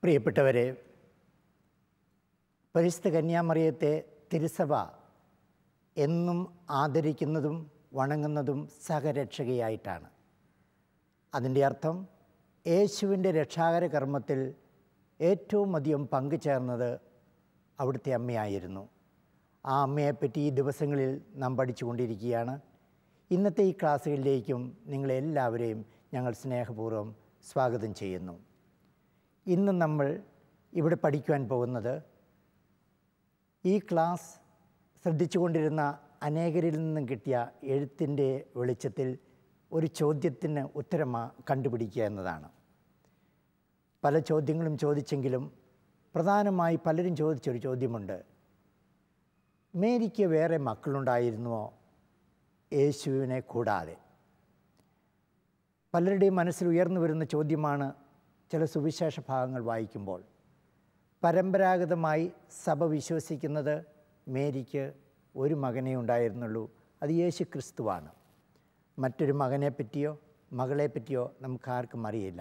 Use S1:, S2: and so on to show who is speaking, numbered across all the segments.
S1: പ്രിയപ്പെട്ടവരെ, പരിശുദ്ധ കന്യാമറിയത്തെ തിരുസഭ എന്നും ആദരിക്കുന്നതും വണങ്ങുന്നതും സഹരക്ഷകയായിട്ടാണ്. അതിൻ്റെ അർത്ഥം യേശുവിൻ്റെ രക്ഷാകര കർമ്മത്തിൽ ഏറ്റവും അധികം പങ്കുചേർന്നത് അവിടുത്തെ അമ്മയായിരുന്നു. ആ അമ്മയെപ്പറ്റി ഈ ദിവസങ്ങളിൽ നാം പഠിച്ചുകൊണ്ടിരിക്കുകയാണ്. ഇന്നത്തെ ഈ ക്ലാസ്സുകളിലേക്കും നിങ്ങളെല്ലാവരെയും ഞങ്ങൾ സ്നേഹപൂർവ്വം സ്വാഗതം ചെയ്യുന്നു. ഇന്ന് നമ്മൾ ഇവിടെ പഠിക്കുവാൻ പോകുന്നത് ഈ ക്ലാസ് ശ്രദ്ധിച്ചുകൊണ്ടിരുന്ന അനേകരിൽ നിന്നും കിട്ടിയ എഴുത്തിൻ്റെ വെളിച്ചത്തിൽ ഒരു ചോദ്യത്തിന് ഉത്തരം കണ്ടുപിടിക്കുക എന്നതാണ്. പല ചോദ്യങ്ങളും ചോദിച്ചെങ്കിലും പ്രധാനമായി പലരും ചോദിച്ചൊരു ചോദ്യമുണ്ട്: മേരിക്ക് വേറെ മക്കളുണ്ടായിരുന്നുവോ യേശുവിനെ കൂടാതെ? പലരുടെയും മനസ്സിൽ ഉയർന്നു വരുന്ന ചോദ്യമാണ് ചില സുവിശേഷ ഭാഗങ്ങൾ വായിക്കുമ്പോൾ. പരമ്പരാഗതമായി സഭ വിശ്വസിക്കുന്നത് മേരിക്ക് ഒരു മകനേ ഉണ്ടായിരുന്നുള്ളൂ, അത് യേശു ക്രിസ്തുവാണ്. മറ്റൊരു മകനെ പറ്റിയോ മകളെ പറ്റിയോ നമുക്കാർക്കും അറിയില്ല.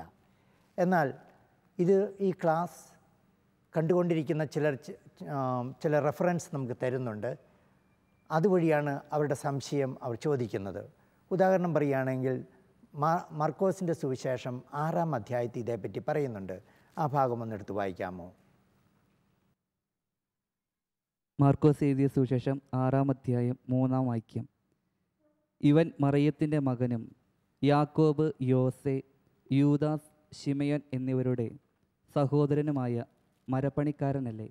S1: എന്നാൽ ഈ ക്ലാസ് കണ്ടുകൊണ്ടിരിക്കുന്ന ചില റെഫറൻസ് നമുക്ക് തരുന്നുണ്ട്. അതുവഴിയാണ് അവരുടെ സംശയം അവർ ചോദിക്കുന്നത്. ഉദാഹരണം പറയുകയാണെങ്കിൽ മർക്കോസിൻ്റെ സുവിശേഷം 6-ാം അധ്യായത്തിൽ ഇതേപ്പറ്റി പറയുന്നുണ്ട്. ആ ഭാഗം ഒന്നെടുത്ത് വായിക്കാമോ?
S2: മാർക്കോസ് എഴുതിയ സുവിശേഷം 6-ാം അധ്യായം 3-ാം വാക്യം. ഇവൻ മറിയത്തിൻ്റെ മകനും യാക്കോബ്, യോസെ, യൂദാസ്, ശിമയോൻ എന്നിവരുടെ സഹോദരനുമായ മരപ്പണിക്കാരനല്ലേ?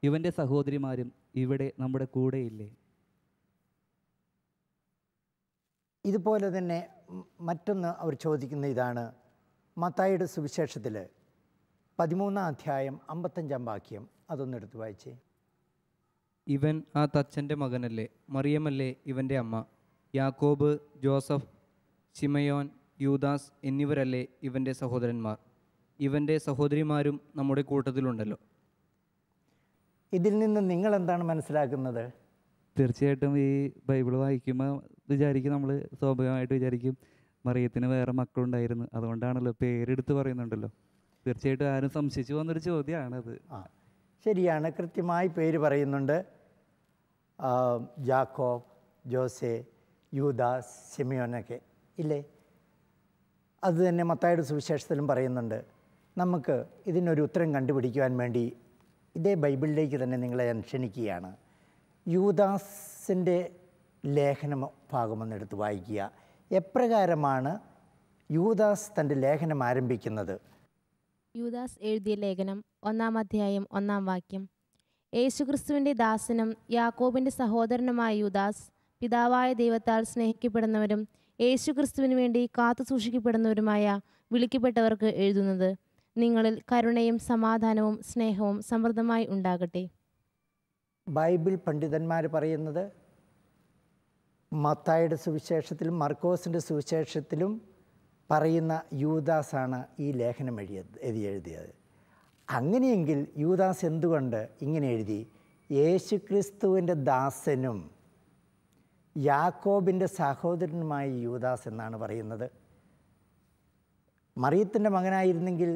S2: ഇവൻ്റെ സഹോദരിമാരും ഇവിടെ നമ്മുടെ കൂടെയില്ലേ?
S1: ഇതുപോലെ തന്നെ മറ്റൊന്ന് അവർ ചോദിക്കുന്ന ഇതാണ്. മത്തായിയുടെ സുവിശേഷത്തിൽ 13-ാം അധ്യായം 55-ാം വാക്യം അതൊന്നെടുത്ത് വായിച്ചേ.
S3: ഇവൻ ആ തച്ചൻ്റെ മകനല്ലേ? മറിയമല്ലേ ഇവൻ്റെ അമ്മ? യാക്കോബ്, ജോസഫ്, ശിമയോൻ, യൂദാസ് എന്നിവരല്ലേ ഇവൻ്റെ സഹോദരന്മാർ? ഇവൻ്റെ സഹോദരിമാരും നമ്മുടെ കൂട്ടത്തിലുണ്ടല്ലോ.
S1: ഇതിൽ നിന്ന് നിങ്ങൾ എന്താണ് മനസ്സിലാക്കുന്നത്?
S2: തീർച്ചയായിട്ടും ഈ ബൈബിൾ വായിക്കുമ്പോൾ നമ്മൾ സ്വാഭാവികമായിട്ട് വിചാരിക്കും മറിയത്തിന് വേറെ മക്കളുണ്ടായിരുന്നു, അതുകൊണ്ടാണല്ലോ പേരെടുത്ത് പറയുന്നുണ്ടല്ലോ. തീർച്ചയായിട്ടും ആരും സംശയിച്ചു വന്നൊരു ചോദ്യമാണത്.
S1: ശരിയാണ്, കൃത്യമായി പേര് പറയുന്നുണ്ട്. ജാക്കോബ്, ജോസെ, യൂദാസ്, ശിമയോനൊക്കെ ഇല്ലേ? അത് തന്നെ മത്തായിയുടെ സുവിശേഷത്തിലും പറയുന്നുണ്ട്. നമുക്ക് ഇതിനൊരു ഉത്തരം കണ്ടുപിടിക്കുവാൻ വേണ്ടി ഇതേ ബൈബിളിലേക്ക് തന്നെ നിങ്ങളെ ഞാൻ ക്ഷണിക്കുകയാണ്. യൂദാസിൻ്റെ ലേഖനം ഭാഗമൊന്നെടുത്ത് വായിക്കുക. എപ്രകാരമാണ് യൂദാസ് തൻ്റെ ലേഖനം ആരംഭിക്കുന്നത്?
S4: യൂദാസ് എഴുതിയ ലേഖനം 1-ാം അധ്യായം 1-ാം വാക്യം. യേശുക്രിസ്തുവിൻ്റെ ദാസനും യാക്കോബിൻ്റെ സഹോദരനുമായ യൂദാസ്, പിതാവായ ദൈവത്താൽ സ്നേഹിക്കപ്പെടുന്നവരും യേശുക്രിസ്തുവിന് വേണ്ടി കാത്തു സൂക്ഷിക്കപ്പെടുന്നവരുമായ വിളിക്കപ്പെട്ടവർക്ക് എഴുതുന്നത്, നിങ്ങളിൽ കരുണയും സമാധാനവും സ്നേഹവും സമൃദ്ധമായി ഉണ്ടാകട്ടെ.
S1: ബൈബിൾ പണ്ഡിതന്മാർ പറയുന്നത് മത്തായിയുടെ സുവിശേഷത്തിലും മർക്കോസിൻ്റെ സുവിശേഷത്തിലും പറയുന്ന യൂദാസാണ് ഈ ലേഖനം എഴുതിയത്. അങ്ങനെയെങ്കിൽ യൂദാസ് എന്തുകൊണ്ട് ഇങ്ങനെ എഴുതി? യേശുക്രിസ്തുവിൻ്റെ ദാസനും യാക്കോബിൻ്റെ സഹോദരനുമായ യൂദാസ് എന്നാണ് പറയുന്നത്. മറിയത്തിൻ്റെ മകനായിരുന്നെങ്കിൽ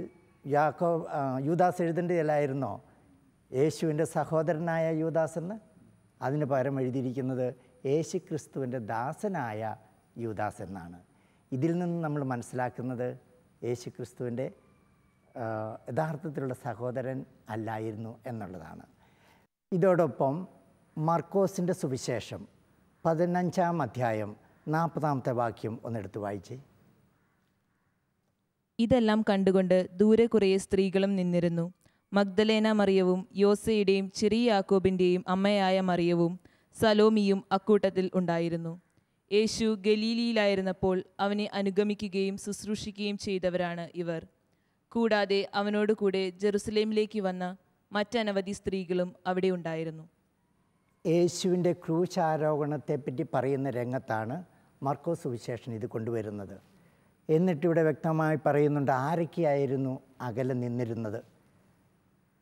S1: യൂദാസ് എഴുതേണ്ടതല്ലായിരുന്നോ യേശുവിൻ്റെ സഹോദരനായ യൂദാസ് എന്ന്? അതിന് പകരം എഴുതിയിരിക്കുന്നത് യേശുക്രിസ്തുവിൻ്റെ ദാസനായ യൂദാസ് എന്നാണ്. ഇതിൽ നിന്ന് നമ്മൾ മനസ്സിലാക്കുന്നത് യേശുക്രിസ്തുവിൻ്റെ യഥാർത്ഥത്തിലുള്ള സഹോദരൻ അല്ലായിരുന്നു എന്നുള്ളതാണ്. ഇതോടൊപ്പം മർക്കോസിൻ്റെ സുവിശേഷം 15-ാം അധ്യായം 40-ാമത്തെ വാക്യം ഒന്നെടുത്ത് വായിച്ചേ.
S5: ഇതെല്ലാം കണ്ടുകൊണ്ട് ദൂരെ കുറേ സ്ത്രീകളും നിന്നിരുന്നു. മഗ്ദലേന മറിയവും യോസയുടെയും ചെറിയ യാക്കോബിൻ്റെയും അമ്മയായ മറിയവും സലോമിയും അക്കൂട്ടത്തിൽ ഉണ്ടായിരുന്നു. യേശു ഗലീലിയിലായിരുന്നപ്പോൾ അവനെ അനുഗമിക്കുകയും ശുശ്രൂഷിക്കുകയും ചെയ്തവരാണ് ഇവർ. കൂടാതെ അവനോട് കൂടെ ജെറുസലേമിലേക്ക് വന്ന മറ്റനവധി സ്ത്രീകളും അവിടെ ഉണ്ടായിരുന്നു.
S1: യേശുവിൻ്റെ ക്രൂശാരോഹണത്തെപ്പറ്റി പറയുന്ന രംഗത്താണ് മർക്കോസ് സുവിശേഷൻ ഇത് കൊണ്ടുവരുന്നത്. എന്നിട്ടിവിടെ വ്യക്തമായി പറയുന്നുണ്ട് ആരൊക്കെയായിരുന്നു അകലെ നിന്നിരുന്നത്.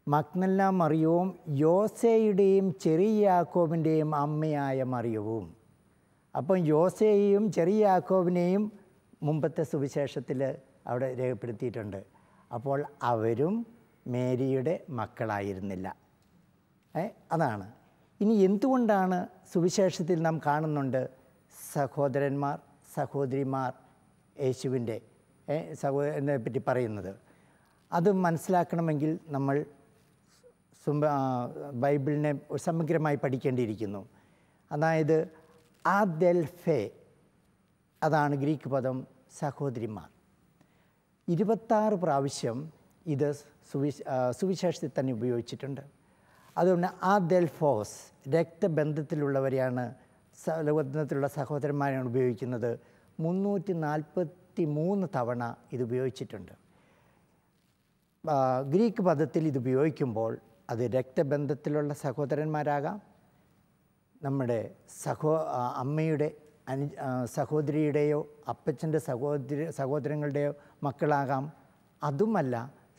S1: മഗ്ദലേന മറിയവും യോസയുടെയും ചെറിയ യാക്കോബിൻ്റെയും അമ്മയായ മറിയവും. അപ്പം യോസയെയും ചെറിയ യാക്കോബിനെയും മുമ്പത്തെ സുവിശേഷത്തിൽ അവിടെ രേഖപ്പെടുത്തിയിട്ടുണ്ട്. അപ്പോൾ അവരും മേരിയുടെ മക്കളായിരുന്നില്ല. അതാണ്. ഇനി എന്തുകൊണ്ടാണ് സുവിശേഷത്തിൽ നാം കാണുന്നുണ്ട് സഹോദരന്മാർ സഹോദരിമാർ യേശുവിൻ്റെ സഹോദരനെ പറ്റി പറയുന്നത്? അത് മനസ്സിലാക്കണമെങ്കിൽ നമ്മൾ ബൈബിളിനെ സമഗ്രമായി പഠിക്കേണ്ടിയിരിക്കുന്നു. അതായത് ആദെൽഫെ, അതാണ് ഗ്രീക്ക് പദം സഹോദരിമാർ. 26 പ്രാവശ്യം ഇത് സുവിശേഷത്തിൽ തന്നെ ഉപയോഗിച്ചിട്ടുണ്ട്. അതുകൊണ്ട് ആദെൽഫോസ് രക്തബന്ധത്തിലുള്ളവരെയാണ്, ബന്ധത്തിലുള്ള സഹോദരന്മാരെയാണ് ഉപയോഗിക്കുന്നത്. 343 തവണ ഇത് ഉപയോഗിച്ചിട്ടുണ്ട്. ഗ്രീക്ക് പദത്തിൽ ഇത് ഉപയോഗിക്കുമ്പോൾ അത് രക്തബന്ധത്തിലുള്ള സഹോദരന്മാരാകാം, നമ്മുടെ അമ്മയുടെ സഹോദരിയുടെയോ അപ്പച്ചൻ്റെ സഹോദരങ്ങളുടെയോ മക്കളാകാം. അതുമല്ല,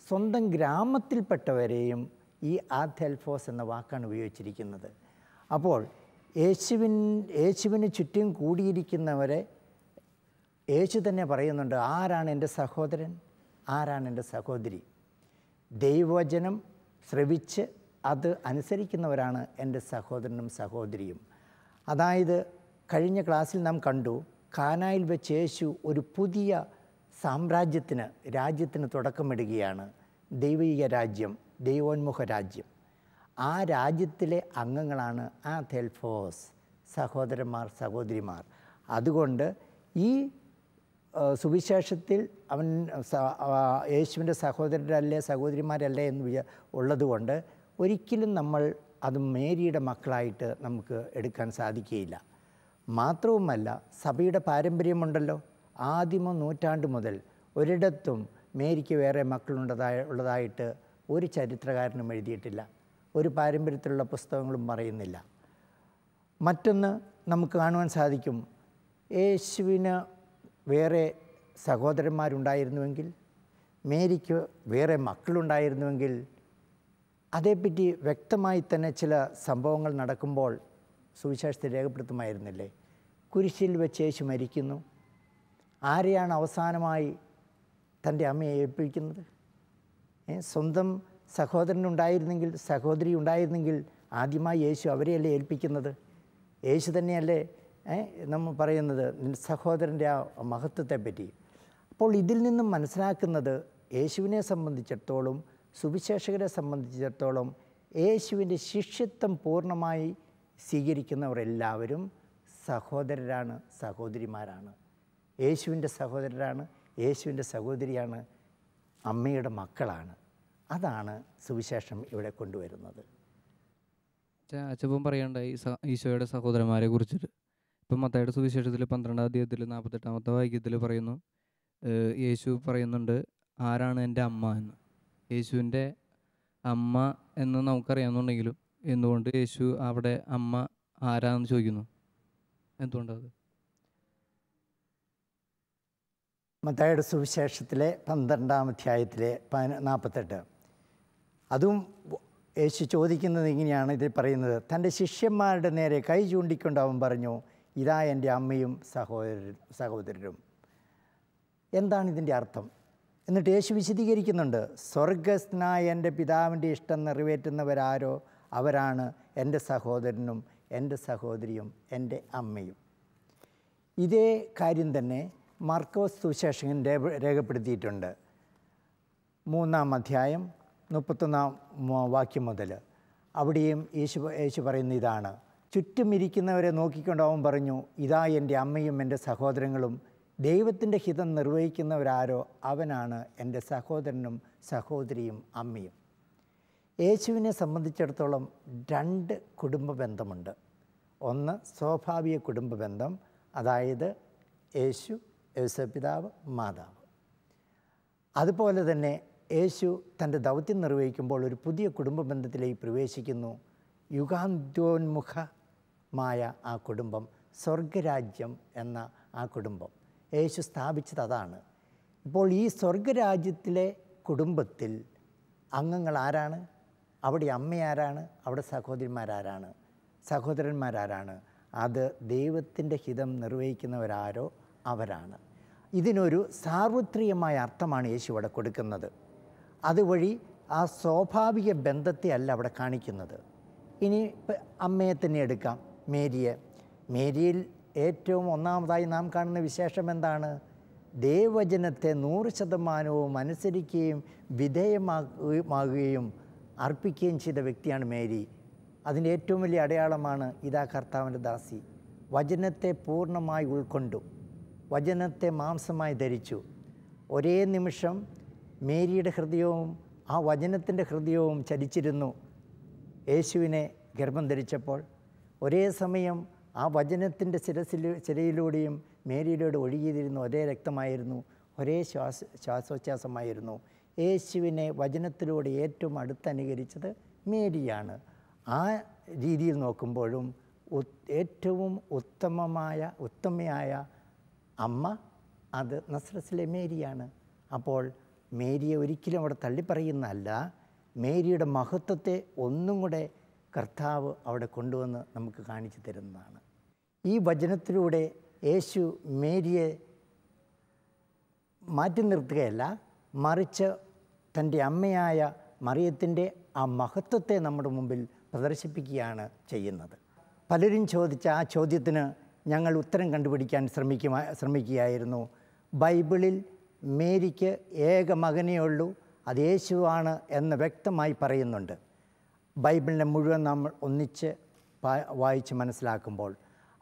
S1: സ്വന്തം ഗ്രാമത്തിൽപ്പെട്ടവരെയും ഈ ആദെൽഫോസ് എന്ന വാക്കാണ് ഉപയോഗിച്ചിരിക്കുന്നത്. അപ്പോൾ യേശുവിന് ചുറ്റും കൂടിയിരിക്കുന്നവരെ യേശു തന്നെ പറയുന്നുണ്ട്, ആരാണ് എൻ്റെ സഹോദരൻ, ആരാണ് എൻ്റെ സഹോദരി. ദൈവവചനം ശ്രവിച്ച് അത് അനുസരിക്കുന്നവരാണ് എൻ്റെ സഹോദരനും സഹോദരിയും. അതായത് കഴിഞ്ഞ ക്ലാസ്സിൽ നാം കണ്ടു, കാനായിൽ വെച്ച് യേശു ഒരു പുതിയ രാജ്യത്തിന് തുടക്കമിടുകയാണ്. ദൈവിക രാജ്യം, ദൈവോന്മുഖ രാജ്യം. ആ രാജ്യത്തിലെ അംഗങ്ങളാണ് ആദെൽഫോസ്, സഹോദരന്മാർ സഹോദരിമാർ. അതുകൊണ്ട് ഈ സുവിശേഷത്തിൽ അവൻ യേശുവിൻ്റെ സഹോദരരല്ലേ സഹോദരിമാരല്ലേ എന്ന് ഉള്ളതുകൊണ്ട് ഒരിക്കലും നമ്മൾ അത് മേരിയുടെ മക്കളായിട്ട് നമുക്ക് എടുക്കാൻ സാധിക്കുകയില്ല. മാത്രവുമല്ല, സഭയുടെ പാരമ്പര്യമുണ്ടല്ലോ. ആദിമ നൂറ്റാണ്ട് മുതൽ ഒരിടത്തും മേരിക്ക് വേറെ ഉള്ളതായിട്ട് ഒരു ചരിത്രകാരനും എഴുതിയിട്ടില്ല, ഒരു പാരമ്പര്യത്തിലുള്ള പുസ്തകങ്ങളും പറയുന്നില്ല. മറ്റൊന്ന് നമുക്ക് കാണുവാൻ സാധിക്കും, യേശുവിന് വേറെ സഹോദരന്മാരുണ്ടായിരുന്നുവെങ്കിൽ, മേരിക്ക് വേറെ മക്കളുണ്ടായിരുന്നുവെങ്കിൽ, അതേപ്പറ്റി വ്യക്തമായി തന്നെ ചില സംഭവങ്ങൾ നടക്കുമ്പോൾ സുവിശേഷത്തിൽ രേഖപ്പെടുത്തുമായിരുന്നില്ലേ? കുരിശിൽ വെച്ച് യേശു മരിക്കുന്നു. ആരെയാണ് അവസാനമായി തൻ്റെ അമ്മയെ ഏൽപ്പിക്കുന്നത്? സ്വന്തം സഹോദരനുണ്ടായിരുന്നെങ്കിൽ, സഹോദരി ഉണ്ടായിരുന്നെങ്കിൽ ആദ്യമായി യേശു അവരെയല്ലേ ഏൽപ്പിക്കുന്നത്? യേശു തന്നെയല്ലേ നമ്മൾ പറയുന്നത് സഹോദരൻ്റെ ആ മഹത്വത്തെപ്പറ്റി. അപ്പോൾ ഇതിൽ നിന്നും മനസ്സിലാക്കുന്നത്, യേശുവിനെ സംബന്ധിച്ചിടത്തോളം, സുവിശേഷകരെ സംബന്ധിച്ചിടത്തോളം, യേശുവിൻ്റെ ശിഷ്യത്വം പൂർണ്ണമായി സ്വീകരിക്കുന്നവരെല്ലാവരും സഹോദരരാണ്, സഹോദരിമാരാണ്. യേശുവിൻ്റെ സഹോദരരാണ്, യേശുവിൻ്റെ സഹോദരിയാണ്, അമ്മയുടെ മക്കളാണ്. അതാണ് സുവിശേഷം ഇവിടെ കൊണ്ടുവരുന്നത്.
S3: അച്ചപ്പം പറയണ്ടായി ഈശോയുടെ സഹോദരന്മാരെ കുറിച്ചിട്ട്. ഇപ്പം മത്തായിയുടെ സുവിശേഷത്തിൽ 12-ാം അധ്യായത്തിൽ 48-ാമത്തെ വാക്യത്തിൽ പറയുന്നു, യേശു പറയുന്നുണ്ട്, ആരാണ് എൻ്റെ അമ്മ എന്ന്. യേശുവിൻ്റെ അമ്മ എന്ന് നമുക്കറിയാമെന്നുണ്ടെങ്കിലും എന്തുകൊണ്ട് യേശു അവിടെ അമ്മ ആരാന്ന് ചോദിക്കുന്നു? എന്തുകൊണ്ടത്?
S1: മത്തായിയുടെ സുവിശേഷത്തിലെ 12-ാം അധ്യായത്തിലെ 48. അതും യേശു ചോദിക്കുന്നത് ഇങ്ങനെയാണ്. ഇതിൽ പറയുന്നത്, തൻ്റെ ശിഷ്യന്മാരുടെ നേരെ കൈ ചൂണ്ടിക്കൊണ്ട് അവൻ പറഞ്ഞു, ഇതാ എൻ്റെ അമ്മയും സഹോദരരും. എന്താണ് ഇതിൻ്റെ അർത്ഥം? എന്നിട്ട് യേശു വിശദീകരിക്കുന്നുണ്ട്, സ്വർഗസ്ഥനായ എൻ്റെ പിതാവിൻ്റെ ഇഷ്ടം നിറവേറ്റുന്നവരാരോ അവരാണ് എൻ്റെ സഹോദരനും എൻ്റെ സഹോദരിയും എൻ്റെ അമ്മയും. ഇതേ കാര്യം തന്നെ മാർക്കോസ് സുവിശേഷകൻ രേഖപ്പെടുത്തിയിട്ടുണ്ട്. 3-ാം അധ്യായം 31-ാം വാക്യം മുതൽ. അവിടെയും യേശു പറയുന്ന ഇതാണ്, ചുറ്റും ഇരിക്കുന്നവരെ നോക്കിക്കൊണ്ട് അവൻ പറഞ്ഞു, ഇതാ എൻ്റെ അമ്മയും എൻ്റെ സഹോദരങ്ങളും, ദൈവത്തിൻ്റെ ഹിതം നിർവഹിക്കുന്നവരാരോ അവനാണ് എൻ്റെ സഹോദരനും സഹോദരിയും അമ്മയും. യേശുവിനെ സംബന്ധിച്ചിടത്തോളം 2 കുടുംബ ബന്ധമുണ്ട്. ഒന്ന് സ്വാഭാവിക കുടുംബ ബന്ധം, അതായത് യേശു, യേശുപിതാവ്, മാതാവ്. അതുപോലെ തന്നെ യേശു തൻ്റെ ദൗത്യം നിർവഹിക്കുമ്പോൾ ഒരു പുതിയ കുടുംബ ബന്ധത്തിലേക്ക് പ്രവേശിക്കുന്നു. യുഗാന്തോന്മുഖമായ ആ കുടുംബം, സ്വർഗരാജ്യം എന്ന ആ കുടുംബം യേശു സ്ഥാപിച്ചത് അതാണ്. ഇപ്പോൾ ഈ സ്വർഗരാജ്യത്തിലെ കുടുംബത്തിൽ അംഗങ്ങൾ ആരാണ്? അവിടെ അമ്മയാരാണ്? അവിടെ സഹോദരിമാരാരാണ്? സഹോദരന്മാരാരാണ്? അത് ദൈവത്തിൻ്റെ ഹിതം നിർവഹിക്കുന്നവരാരോ അവരാണ്. ഇതിനൊരു സാർവത്രികമായ അർത്ഥമാണ് യേശു ഇവിടെ കൊടുക്കുന്നത്. അതുവഴി ആ സ്വാഭാവിക ബന്ധത്തെ അല്ല അവിടെ കാണിക്കുന്നത്. ഇനി അമ്മയെ തന്നെ എടുക്കാം, മേരിയെ. മേരിയിൽ ഏറ്റവും ഒന്നാമതായി നാം കാണുന്ന വിശേഷം എന്താണ്? ദൈവവചനത്തെ 100% അനുസരിക്കുകയും വിധേയമാകുകയും അർപ്പിക്കുകയും ചെയ്ത വ്യക്തിയാണ് മേരി. അതിൻ്റെ ഏറ്റവും വലിയ അടയാളമാണ് ഇതാ കർത്താവിൻ്റെ ദാസി. വചനത്തെ പൂർണ്ണമായി ഉൾക്കൊണ്ടു, വചനത്തെ മാംസമായി ധരിച്ചു. ഒരേ നിമിഷം മേരിയുടെ ഹൃദയവും ആ വചനത്തിൻ്റെ ഹൃദയവും ചലിച്ചിരുന്നു. യേശുവിനെ ഗർഭം ധരിച്ചപ്പോൾ ഒരേ സമയം ആ വചനത്തിൻ്റെ ചിരയിലൂടെയും മേരിയിലൂടെ ഒഴുകിയിരുന്ന ഒരേ രക്തമായിരുന്നു, ഒരേ ശ്വാസോച്ഛ്വാസമായിരുന്നു. യേശുവിനെ വചനത്തിലൂടെ ഏറ്റവും അടുത്തനുകരിച്ചത് മേരിയാണ്. ആ രീതിയിൽ നോക്കുമ്പോഴും ഏറ്റവും ഉത്തമയായ അമ്മ അത് നസ്രത്തിലെ മേരിയാണ്. അപ്പോൾ മേരിയെ ഒരിക്കലും അവിടെ തള്ളിപ്പറയുന്നതല്ല, മേരിയുടെ മഹത്വത്തെ ഒന്നും കൂടെ കർത്താവ് അവിടെ കൊണ്ടുവന്ന് നമുക്ക് കാണിച്ചു തരുന്നതാണ്. ഈ വചനത്തിലൂടെ യേശു മേരിയെ മാറ്റി നിർത്തുകയല്ല, മറിച്ച് തൻ്റെ അമ്മയായ മറിയത്തിൻ്റെ ആ മഹത്വത്തെ നമ്മുടെ മുമ്പിൽ പ്രദർശിപ്പിക്കുകയാണ് ചെയ്യുന്നത്. പലരും ചോദിച്ച ആ ചോദ്യത്തിന് ഞങ്ങൾ ഉത്തരം കണ്ടുപിടിക്കാൻ ശ്രമിക്കുകയായിരുന്നു. ബൈബിളിൽ മേരിക്ക് ഏക മകനേ ഉള്ളൂ, അത് യേശുവാണ് എന്ന് വ്യക്തമായി പറയുന്നുണ്ട്. ബൈബിളിനെ മുഴുവൻ നമ്മൾ ഒന്നിച്ച് വായിച്ച് മനസ്സിലാക്കുമ്പോൾ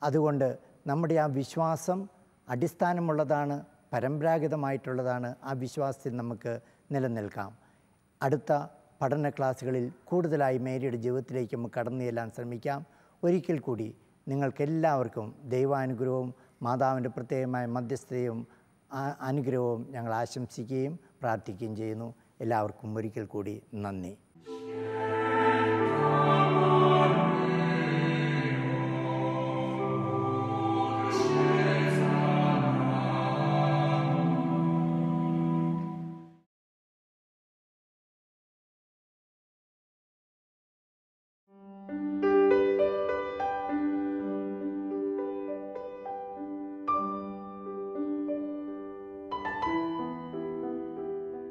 S1: അതുകൊണ്ട് നമ്മുടെ ആ വിശ്വാസം അടിസ്ഥാനമുള്ളതാണ്, പരമ്പരാഗതമായിട്ടുള്ളതാണ്. ആ വിശ്വാസത്തിൽ നമുക്ക് നിലനിൽക്കാം. അടുത്ത പഠന ക്ലാസ്സുകളിൽ കൂടുതലായി മേരിയുടെ ജീവിതത്തിലേക്ക് നമുക്ക് കടന്നു ചെല്ലാൻ ശ്രമിക്കാം. ഒരിക്കൽ കൂടി നിങ്ങൾക്കെല്ലാവർക്കും ദൈവാനുഗ്രഹവും മാതാവിൻ്റെ പ്രത്യേകമായ മധ്യസ്ഥതയും അനുഗ്രഹവും ഞങ്ങൾ ആശംസിക്കുകയും പ്രാർത്ഥിക്കുകയും ചെയ്യുന്നു. എല്ലാവർക്കും ഒരിക്കൽ കൂടി നന്ദി.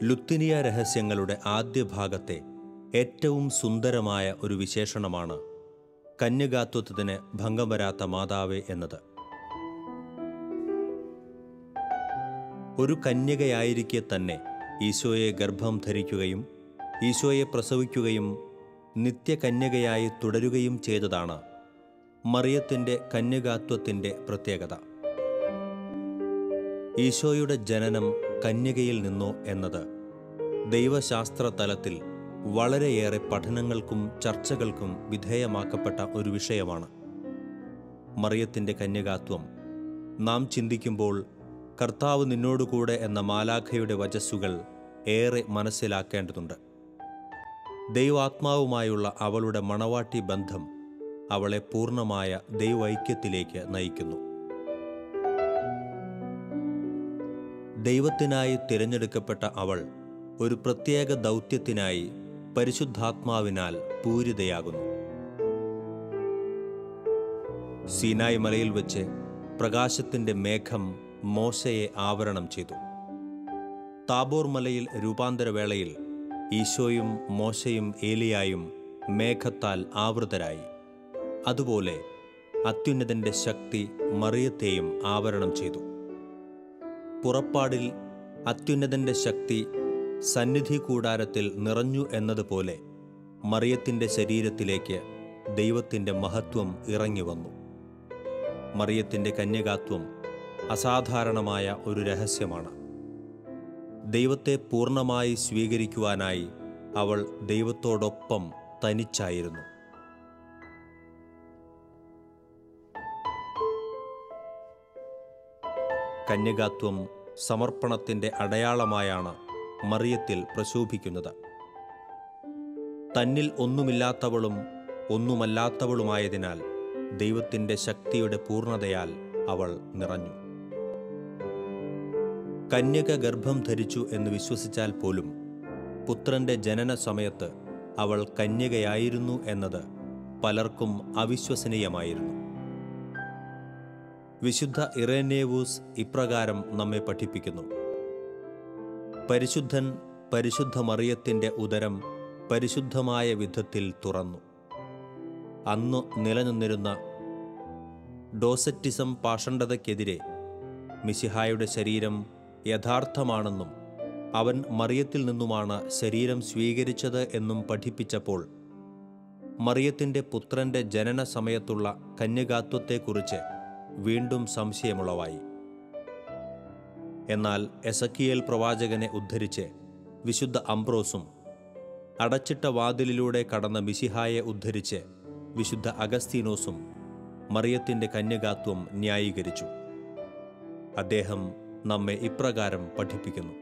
S6: ലുത്തിനിയ രഹസ്യങ്ങളുടെ ആദ്യ ഭാഗത്തെ ഏറ്റവും സുന്ദരമായ ഒരു വിശേഷണമാണ് കന്യകാത്വത്തിന് ഭംഗം വരാത്ത മാതാവേ എന്നത്. ഒരു കന്യകയായിരിക്കെ തന്നെ ഈശോയെ ഗർഭം ധരിക്കുകയും ഈശോയെ പ്രസവിക്കുകയും നിത്യകന്യകയായി തുടരുകയും ചെയ്തതാണ് മറിയത്തിൻ്റെ കന്യകാത്വത്തിൻ്റെ പ്രത്യേകത. ഈശോയുടെ ജനനം കന്യകയിൽ നിന്നോ എന്നത് ദൈവശാസ്ത്ര തലത്തിൽ വളരെയേറെ പഠനങ്ങൾക്കും ചർച്ചകൾക്കും വിധേയമാക്കപ്പെട്ട ഒരു വിഷയമാണ്. മറിയത്തിൻ്റെ കന്യകാത്വം നാം ചിന്തിക്കുമ്പോൾ കർത്താവ് നിന്നോടുകൂടെ എന്ന മാലാഖയുടെ വചസ്സുകൾ ഏറെ മനസ്സിലാക്കേണ്ടതുണ്ട്. ദൈവാത്മാവുമായുള്ള അവളുടെ മണവാട്ടി ബന്ധം അവളെ പൂർണ്ണമായ ദൈവൈക്യത്തിലേക്ക് നയിക്കുന്നു. ദൈവത്തിനായി തിരഞ്ഞെടുക്കപ്പെട്ട അവൾ ഒരു പ്രത്യേക ദൗത്യത്തിനായി പരിശുദ്ധാത്മാവിനാൽ പൂരിതയാകുന്നു. സീനായ് മലയിൽ വെച്ച് പ്രകാശത്തിൻ്റെ മേഘം മോശയെ ആവരണം ചെയ്തു. താബോർ മലയിൽ രൂപാന്തരവേളയിൽ ഈശോയും മോശയും ഏലിയായും മേഘത്താൽ ആവൃതരായി. അതുപോലെ അത്യുന്നതൻ്റെ ശക്തി മറിയത്തെയും ആവരണം ചെയ്തു. പുറപ്പാടിൽ അത്യുന്നതൻ്റെ ശക്തി സന്നിധി കൂടാരത്തിൽ നിറഞ്ഞു എന്നതുപോലെ മറിയത്തിൻ്റെ ശരീരത്തിലേക്ക് ദൈവത്തിൻ്റെ മഹത്വം ഇറങ്ങി വന്നു. മറിയത്തിൻ്റെ കന്യകാത്വം അസാധാരണമായ ഒരു രഹസ്യമാണ്. ദൈവത്തെ പൂർണ്ണമായി സ്വീകരിക്കുവാനായി അവൾ ദൈവത്തോടൊപ്പം തനിച്ചായിരുന്നു. കന്യകാത്വം സമർപ്പണത്തിൻ്റെ അടയാളമായാണ് മറിയത്തിൽ പ്രശോഭിക്കുന്നത്. തന്നിൽ ഒന്നുമില്ലാത്തവളും ഒന്നുമല്ലാത്തവളുമായതിനാൽ ദൈവത്തിൻ്റെ ശക്തിയുടെ പൂർണ്ണതയാൽ അവൾ നിറഞ്ഞു. കന്യക ഗർഭം ധരിച്ചു എന്ന് വിശ്വസിച്ചാൽ പോലും പുത്രൻ്റെ ജനന സമയത്ത് അവൾ കന്യകയായിരുന്നു എന്നത് പലർക്കും അവിശ്വസനീയമായിരുന്നു. വിശുദ്ധ ഇറേനേവൂസ് ഇപ്രകാരം നമ്മെ പഠിപ്പിക്കുന്നു: പരിശുദ്ധൻ പരിശുദ്ധ മറിയത്തിൻ്റെ ഉദരം പരിശുദ്ധമായ വിധത്തിൽ തുറന്നു. അന്നു നിലനിന്നിരുന്ന ഡോസറ്റിസം പാഷണ്ഡതയ്ക്കെതിരെ മിശിഹായുടെ ശരീരം യഥാർത്ഥമാണെന്നും അവൻ മറിയത്തിൽ നിന്നുമാണ് ശരീരം സ്വീകരിച്ചത് എന്നും പഠിപ്പിച്ചപ്പോൾ മറിയത്തിൻ്റെ പുത്രൻ്റെ ജനന സമയത്തുള്ള കന്യകാത്വത്തെക്കുറിച്ച് വീണ്ടും സംശയമുളവായി. എന്നാൽ എസക്കിയേൽ പ്രവാചകനെ ഉദ്ധരിച്ച് വിശുദ്ധ അംബ്രോസും അടച്ചിട്ട വാതിലിലൂടെ കടന്ന മിശിഹായെ ഉദ്ധരിച്ച് വിശുദ്ധ അഗസ്തീനോസും മറിയത്തിൻ്റെ കന്യകാത്വം ന്യായീകരിച്ചു. അദ്ദേഹം നമ്മെ ഇപ്രകാരം പഠിപ്പിക്കുന്നു: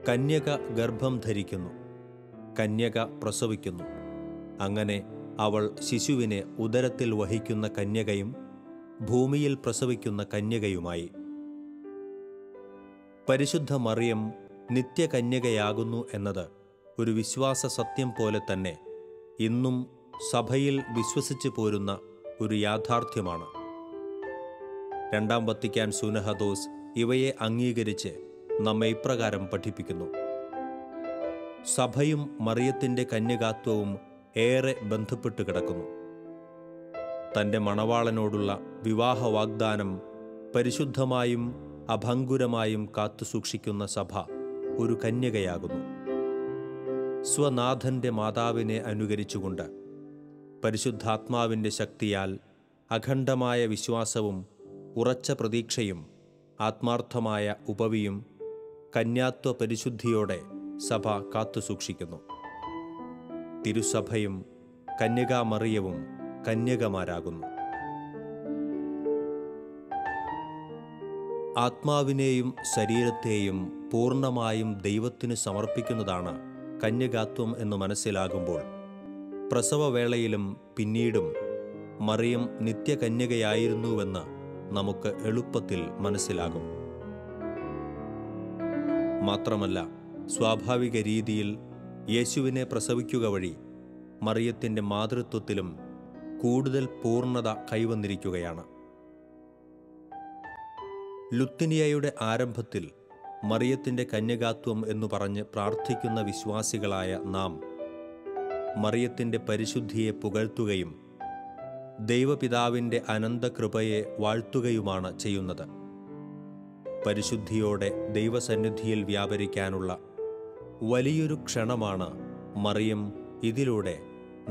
S6: കന്യക ഗർഭം ധരിക്കുന്നു, കന്യക പ്രസവിക്കുന്നു. അങ്ങനെ അവൾ ശിശുവിനെ ഉദരത്തിൽ വഹിക്കുന്ന കന്യകയും ഭൂമിയിൽ പ്രസവിക്കുന്ന കന്യകയുമായി. പരിശുദ്ധ മറിയം നിത്യകന്യകയാകുന്നു എന്നത് ഒരു വിശ്വാസ സത്യം പോലെ തന്നെ ഇന്നും സഭയിൽ വിശ്വസിച്ചു പോരുന്ന ഒരു യാഥാർത്ഥ്യമാണ്. രണ്ടാം വത്തിക്കാൻ സുനഹദോസ് ഇവയെ അംഗീകരിച്ച് നമ്മെ ഇപ്രകാരം പഠിപ്പിക്കുന്നു: സഭയും മറിയത്തിൻ്റെ കന്യകാത്വവും ഏറെ ബന്ധപ്പെട്ട് കിടക്കുന്നു. തൻ്റെ മണവാളനോടുള്ള വിവാഹ വാഗ്ദാനം പരിശുദ്ധമായും അഭംഗുരമായും കാത്തുസൂക്ഷിക്കുന്ന സഭ ഒരു കന്യകയാകുന്നു. സ്വനാഥൻ്റെ മാതാവിനെ അനുകരിച്ചുകൊണ്ട് പരിശുദ്ധാത്മാവിൻ്റെ ശക്തിയാൽ അഖണ്ഡമായ വിശ്വാസവും ഉറച്ച പ്രതീക്ഷയും ആത്മാർത്ഥമായ ഉപവിയും കന്യാത്വ പരിശുദ്ധിയോടെ സഭ കാത്തുസൂക്ഷിക്കുന്നു. തിരുസഭയും കന്യകാമറിയവും കന്യകമാരാകുന്നു. ആത്മാവിനെയും ശരീരത്തെയും പൂർണ്ണമായും ദൈവത്തിന് സമർപ്പിക്കുന്നതാണ് കന്യകാത്വം എന്ന് മനസ്സിലാകുമ്പോൾ പ്രസവവേളയിലും പിന്നീടും മറിയം നിത്യകന്യകയായിരുന്നുവെന്ന് നമുക്ക് എളുപ്പത്തിൽ മനസ്സിലാകും. മാത്രമല്ല, സ്വാഭാവിക രീതിയിൽ യേശുവിനെ പ്രസവിക്കുക വഴി മറിയത്തിൻ്റെ മാതൃത്വത്തിലും കൂടുതൽ പൂർണ്ണത കൈവന്നിരിക്കുകയാണ്. ലുത്തിനിയയുടെ ആരംഭത്തിൽ മറിയത്തിൻ്റെ കന്യകാത്വം എന്നു പറഞ്ഞ് പ്രാർത്ഥിക്കുന്ന വിശ്വാസികളായ നാം മറിയത്തിൻ്റെ പരിശുദ്ധിയെ പുകഴ്ത്തുകയും ദൈവപിതാവിൻ്റെ അനന്തകൃപയെ വാഴ്ത്തുകയുമാണ് ചെയ്യുന്നത്. പരിശുദ്ധിയോടെ ദൈവസന്നിധിയിൽ വ്യാപരിക്കാനുള്ള വലിയൊരു ക്ഷണമാണ് മറിയം ഇതിലൂടെ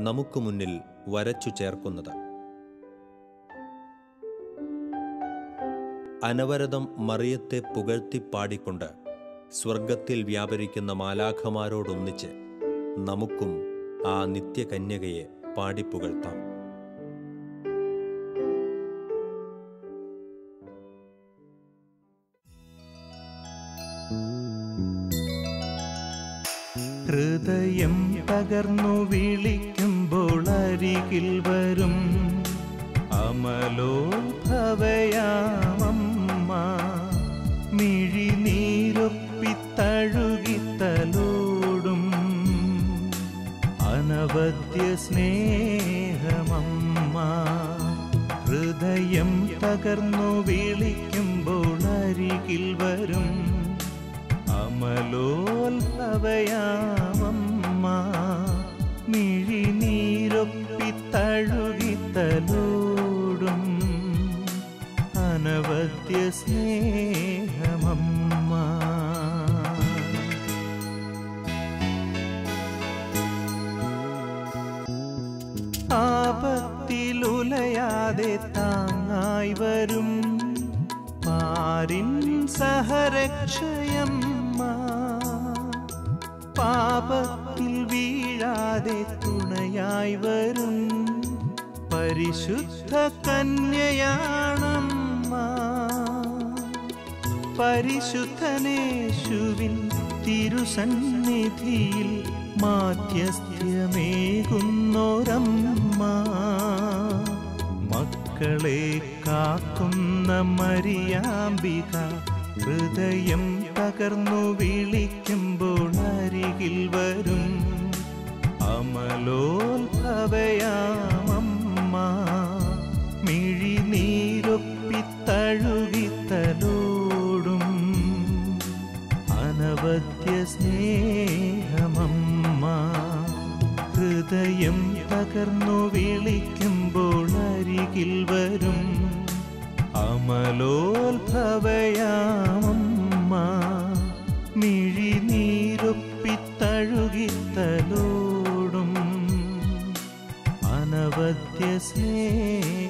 S6: നമുക്ക് മുന്നിൽ വരച്ചു ചേർക്കുന്നത്. അനവരതം മറിയത്തെ പുകഴ്ത്തിപ്പാടിക്കൊണ്ട് സ്വർഗത്തിൽ വ്യാപരിക്കുന്ന മാലാഖമാരോടൊന്നിച്ച് നമുക്കും ആ നിത്യകന്യകയെ പാടിപ്പുകഴ്ത്താം.
S7: ഹൃദയം പകർന്നു വിളിക്കുമ്പോൾ അരികിൽ വരും അമലോത്ഭവയാമമ്മ, മിഴിനീരൊപ്പിത്തഴുകിത്തലോടും അനവദ്യ സ്നേഹമമ്മ. ഹൃദയം പകർന്നു വിളിക്കുമ്പോൾ അരികിൽ വരും അമലോത്ഭവയാമമ്മ, മിഴിനീരൊപ്പിത്തഴുകിത്തലോടും അനവദ്യ സ്നേഹമമ്മ. ആപത്തിലുലയാതെ താങ്ങായി വരും പാരിൻ സഹരക്ഷയമ്മ, പാപത്തിൽ വീഴാതെ തുണയായി വരും പരിശുദ്ധ കന്യയാണമ്മ. പരിശുദ്ധനേശുവിൻ തിരുസന്നിധിയിൽ മാധ്യസ്ഥ്യമേകുന്നോരമ്മ, മക്കളെ കാക്കുന്ന മരിയാംബിക. ഹൃദയം പകർന്നു വിളിക്കുമ്പോൾ അരികിൽ വരും അമലോത്ഭവയാമമ്മ, മിഴിനീരൊപ്പിത്തഴുകിത്തലോടും അനവദ്യ ഹൃദയം തകർന്നു വിളിക്കുമ്പോൾ അരികിൽ വരും അമലോത്ഭവയാമമ്മ. മിഴിനീരൊപ്പിത്തഴുകിത്തലോടും അനവദ്യ സ്നേഹ